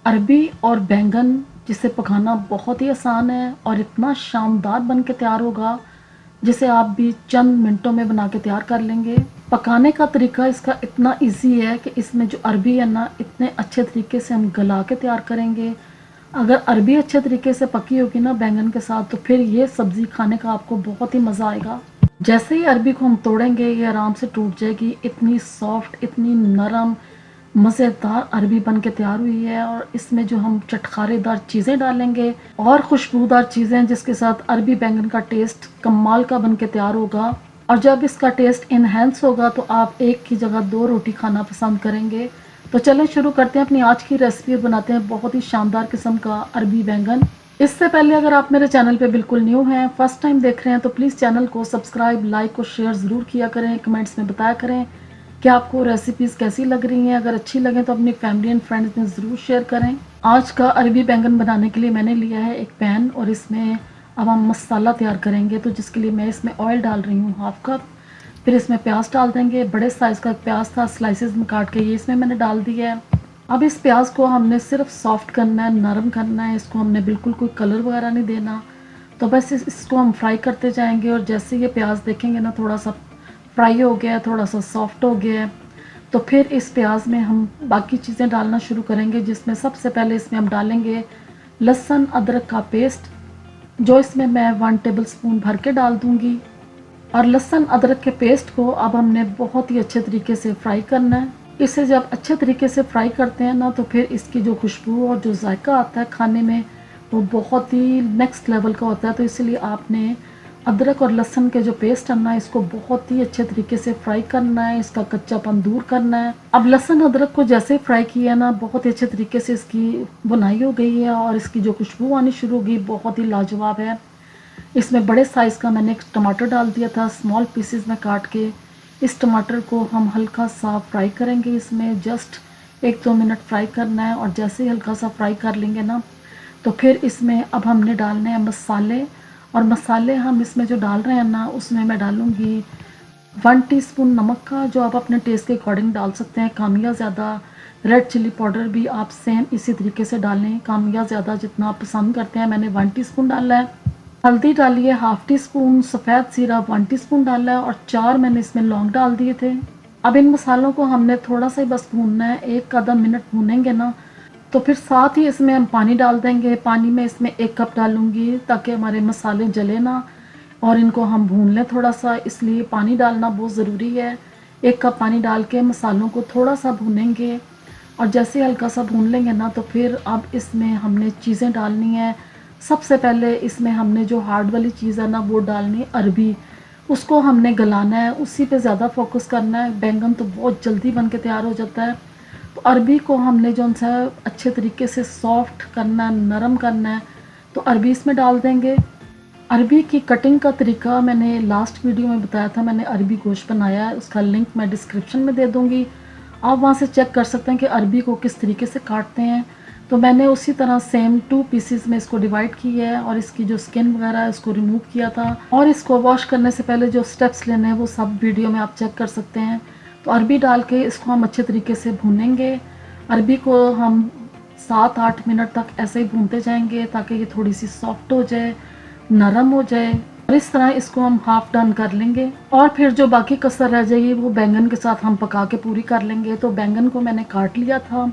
अरबी और बैंगन जिसे पकाना बहुत ही आसान है और इतना शानदार बन के तैयार होगा जिसे आप भी चंद मिनटों में बना के तैयार कर लेंगे। पकाने का तरीका इसका इतना इजी है कि इसमें जो अरबी है ना, इतने अच्छे तरीके से हम गला के तैयार करेंगे। अगर अरबी अच्छे तरीके से पकी होगी ना बैंगन के साथ, तो फिर ये सब्ज़ी खाने का आपको बहुत ही मज़ा आएगा। जैसे ही अरबी को हम तोड़ेंगे ये आराम से टूट जाएगी। इतनी सॉफ्ट, इतनी नरम, मज़ेदार अरबी बन के तैयार हुई है। और इसमें जो हम चटखारेदार चीज़ें डालेंगे और खुशबूदार चीज़ें, जिसके साथ अरबी बैंगन का टेस्ट कमाल का बन के तैयार होगा। और जब इसका टेस्ट इन्हेंस होगा तो आप एक की जगह 2 रोटी खाना पसंद करेंगे। तो चलें शुरू करते हैं अपनी आज की रेसिपी और बनाते हैं बहुत ही शानदार किस्म का अरबी बैंगन। इससे पहले अगर आप मेरे चैनल पे बिल्कुल न्यू हैं, फर्स्ट टाइम देख रहे हैं, तो प्लीज़ चैनल को सब्सक्राइब, लाइक और शेयर ज़रूर किया करें। कमेंट्स में बताया करें कि आपको रेसिपीज़ कैसी लग रही हैं। अगर अच्छी लगें तो अपनी फैमिली एंड फ्रेंड्स में ज़रूर शेयर करें। आज का अरबी बैंगन बनाने के लिए मैंने लिया है एक पैन और इसमें अब हम मसाला तैयार करेंगे। तो जिसके लिए मैं इसमें ऑयल डाल रही हूँ हाफ कप। फिर इसमें प्याज डाल देंगे। बड़े साइज़ का प्याज था, स्लाइसेस में काट के ये इसमें मैंने डाल दिया है। अब इस प्याज को हमने सिर्फ सॉफ्ट करना है, नरम करना है। इसको हमने बिल्कुल कोई कलर वगैरह नहीं देना। तो बस इसको हम फ्राई करते जाएंगे। और जैसे ये प्याज देखेंगे ना थोड़ा सा फ्राई हो गया है, थोड़ा सा सॉफ्ट हो गया है, तो फिर इस प्याज में हम बाकी चीज़ें डालना शुरू करेंगे। जिसमें सबसे पहले इसमें हम डालेंगे लहसुन अदरक का पेस्ट, जो इसमें मैं 1 टेबल स्पून भर के डाल दूँगी। और लहसुन अदरक के पेस्ट को अब हमने बहुत ही अच्छे तरीके से फ्राई करना है। इसे जब अच्छे तरीके से फ्राई करते हैं ना, तो फिर इसकी जो खुशबू और जो जायका आता है खाने में, वो बहुत ही नेक्स्ट लेवल का होता है। तो इसलिए आपने अदरक और लहसुन के जो पेस्ट है ना, इसको बहुत ही अच्छे तरीके से फ्राई करना है, इसका कच्चापन दूर करना है। अब लहसुन अदरक को जैसे फ्राई किया ना, बहुत ही अच्छे तरीके से इसकी बुनाई हो गई है और इसकी जो खुशबू आनी शुरू हो गई, बहुत ही लाजवाब है। इसमें बड़े साइज़ का मैंने एक टमाटर डाल दिया था स्मॉल पीसेस में काट के। इस टमाटर को हम हल्का सा फ्राई करेंगे। इसमें जस्ट 1-2 मिनट फ्राई करना है। और जैसे ही हल्का सा फ्राई कर लेंगे ना, तो फिर इसमें अब हमने डालने हैं मसाले। और मसाले हम इसमें जो डाल रहे हैं ना, उसमें मैं डालूँगी 1 टीस्पून नमक का, जो आप अपने टेस्ट के अकॉर्डिंग डाल सकते हैं, कम या ज़्यादा। रेड चिली पाउडर भी आप सेम इसी तरीके से डालें, कम या ज़्यादा जितना आप पसंद करते हैं। मैंने 1 टीस्पून डाला है। हल्दी डालिए हाफ टी स्पून, सफ़ेद जीरा 1 टीस्पून डाला है और 4 मैंने इसमें लौंग डाल दिए थे। अब इन मसालों को हमने थोड़ा सा ही बस भूनना है, 1 आधा मिनट भूनेंगे ना, तो फिर साथ ही इसमें हम पानी डाल देंगे। पानी में इसमें 1 कप डालूंगी ताकि हमारे मसाले जले ना और इनको हम भून लें थोड़ा सा, इसलिए पानी डालना बहुत ज़रूरी है। 1 कप पानी डाल के मसालों को थोड़ा सा भूनेंगे। और जैसे हल्का सा भून लेंगे ना, तो फिर अब इसमें हमने चीज़ें डालनी है। सबसे पहले इसमें हमने जो हार्ड वाली चीज़ है ना, वो डालनी है अरबी। उसको हमने गलाना है, उसी पे ज़्यादा फोकस करना है। बैंगन तो बहुत जल्दी बन के तैयार हो जाता है। तो अरबी को हमने जो सा अच्छे तरीके से सॉफ्ट करना है, नरम करना है, तो अरबी इसमें डाल देंगे। अरबी की कटिंग का तरीका मैंने लास्ट वीडियो में बताया था। मैंने अरबी गोश्त बनाया है, उसका लिंक मैं डिस्क्रिप्शन में दे दूँगी। आप वहाँ से चेक कर सकते हैं कि अरबी को किस तरीके से काटते हैं। तो मैंने उसी तरह सेम 2 पीसेस में इसको डिवाइड किया है और इसकी जो स्किन वगैरह है उसको रिमूव किया था। और इसको वॉश करने से पहले जो स्टेप्स लेने हैं वो सब वीडियो में आप चेक कर सकते हैं। तो अरबी डाल के इसको हम अच्छे तरीके से भूनेंगे। अरबी को हम 7-8 मिनट तक ऐसे ही भूनते जाएंगे ताकि ये थोड़ी सी सॉफ्ट हो जाए, नरम हो जाए। और इस तरह इसको हम हाफ डन कर लेंगे। और फिर जो बाकी कसर रह जाएगी वो बैंगन के साथ हम पका के पूरी कर लेंगे। तो बैंगन को मैंने काट लिया था।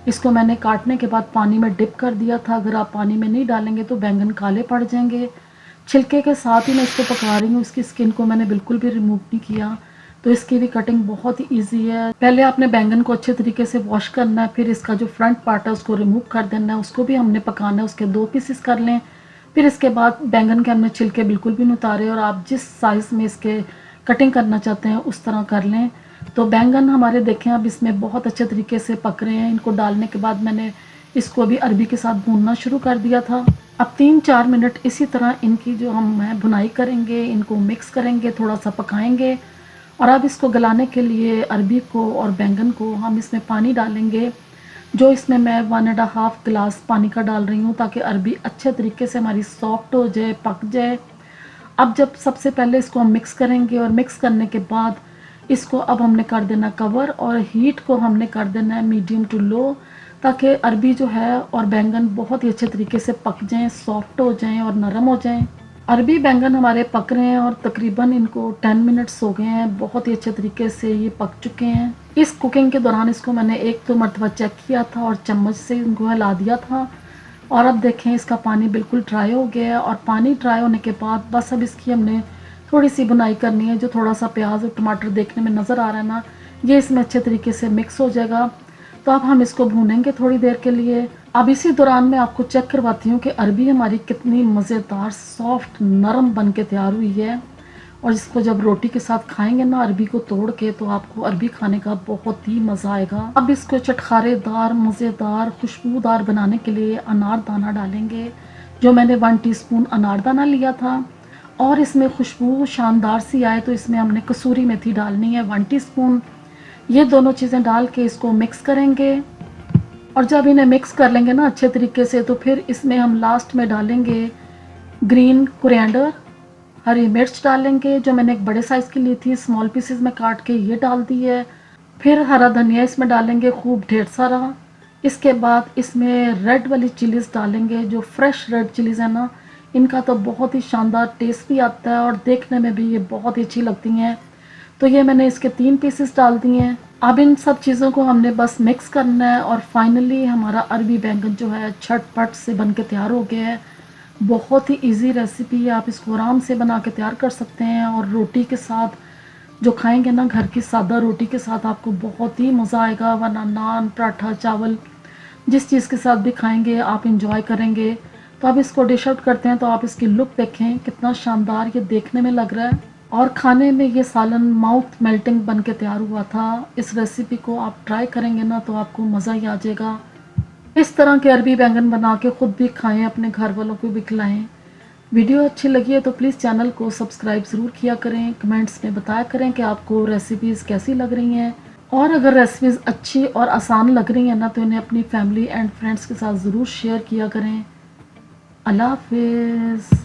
इसको मैंने काटने के बाद पानी में डिप कर दिया था। अगर आप पानी में नहीं डालेंगे तो बैंगन काले पड़ जाएंगे। छिलके के साथ ही मैं इसको पका रही हूँ, इसकी स्किन को मैंने बिल्कुल भी रिमूव नहीं किया। तो इसकी भी कटिंग बहुत ही ईजी है। पहले आपने बैंगन को अच्छे तरीके से वॉश करना है, फिर इसका जो फ्रंट पार्ट है उसको रिमूव कर देना है, उसको भी हमने पकाना है। उसके 2 पीसेस कर लें। फिर इसके बाद बैंगन के हमने छिलके बिल्कुल भी नहीं उतारे और आप जिस साइज़ में इसके कटिंग करना चाहते हैं उस तरह कर लें। तो बैंगन हमारे देखें अब इसमें बहुत अच्छे तरीके से पक रहे हैं। इनको डालने के बाद मैंने इसको भी अरबी के साथ भूनना शुरू कर दिया था। अब 3-4 मिनट इसी तरह इनकी जो हम भुनाई करेंगे, इनको मिक्स करेंगे, थोड़ा सा पकाएंगे। और अब इसको गलाने के लिए अरबी को और बैंगन को हम इसमें पानी डालेंगे, जो इसमें मैं 1.5 गिलास पानी का डाल रही हूँ ताकि अरबी अच्छे तरीके से हमारी सॉफ्ट हो जाए, पक जाए। अब जब सबसे पहले इसको हम मिक्स करेंगे और मिक्स करने के बाद इसको अब हमने कर देना कवर और हीट को हमने कर देना है मीडियम टू लो, ताकि अरबी जो है और बैंगन बहुत ही अच्छे तरीके से पक जाएं, सॉफ्ट हो जाएं और नरम हो जाएं। अरबी बैंगन हमारे पक रहे हैं और तकरीबन इनको 10 मिनट्स हो गए हैं, बहुत ही अच्छे तरीके से ये पक चुके हैं। इस कुकिंग के दौरान इसको मैंने एक दो मरतबा चेक किया था और चम्मच से इनको हिला दिया था। और अब देखें इसका पानी बिल्कुल ड्राई हो गया है और पानी ड्राई होने के बाद बस अब इसकी हमने थोड़ी सी बुनाई करनी है। जो थोड़ा सा प्याज और टमाटर देखने में नज़र आ रहा है ना, ये इसमें अच्छे तरीके से मिक्स हो जाएगा। तो अब हम इसको भूनेंगे थोड़ी देर के लिए। अब इसी दौरान मैं आपको चेक करवाती हूँ कि अरबी हमारी कितनी मज़ेदार सॉफ्ट नरम बन के तैयार हुई है। और इसको जब रोटी के साथ खाएंगे ना अरबी को तोड़ के, तो आपको अरबी खाने का बहुत ही मज़ा आएगा। अब इसको चटखारेदार, मज़ेदार, खुशबूदार बनाने के लिए अनारदाना डालेंगे। जो मैंने 1 टीस्पून अनारदाना लिया था। और इसमें खुशबू शानदार सी आए तो इसमें हमने कसूरी मेथी डालनी है 1 टीस्पून। ये दोनों चीज़ें डाल के इसको मिक्स करेंगे। और जब इन्हें मिक्स कर लेंगे ना अच्छे तरीके से, तो फिर इसमें हम लास्ट में डालेंगे ग्रीन कोरिएंडर, हरी मिर्च डालेंगे जो मैंने एक बड़े साइज़ की ली थी, स्मॉल पीसेस में काट के ये डाल दी है। फिर हरा धनिया इसमें डालेंगे खूब ढेर सारा। इसके बाद इसमें रेड वाली चिलीज़ डालेंगे, जो फ्रेश रेड चिलीज़ है ना, इनका तो बहुत ही शानदार टेस्ट भी आता है और देखने में भी ये बहुत ही अच्छी लगती हैं। तो ये मैंने इसके 3 पीसेस डाल दिए हैं। अब इन सब चीज़ों को हमने बस मिक्स करना है और फाइनली हमारा अरबी बैंगन जो है झटपट से बन के तैयार हो गया है। बहुत ही इजी रेसिपी है, आप इसको आराम से बना के तैयार कर सकते हैं। और रोटी के साथ जो खाएंगे ना, घर की सादा रोटी के साथ आपको बहुत ही मज़ा आएगा। वरना नान, पराठा, चावल, जिस चीज़ के साथ भी खाएंगे आप इंजॉय करेंगे। तो अब इसको डिश आउट करते हैं। तो आप इसकी लुक देखें कितना शानदार ये देखने में लग रहा है और खाने में ये सालन माउथ मेल्टिंग बन के तैयार हुआ था। इस रेसिपी को आप ट्राई करेंगे ना तो आपको मज़ा ही आ जाएगा। इस तरह के अरबी बैंगन बना के ख़ुद भी खाएं, अपने घर वालों को भी खिलाएं। वीडियो अच्छी लगी है तो प्लीज़ चैनल को सब्सक्राइब ज़रूर किया करें। कमेंट्स में बताया करें कि आपको रेसिपीज़ कैसी लग रही हैं। और अगर रेसिपीज़ अच्छी और आसान लग रही हैं ना, तो इन्हें अपनी फैमिली एंड फ्रेंड्स के साथ ज़रूर शेयर किया करें। अल्लाह हाफिज़।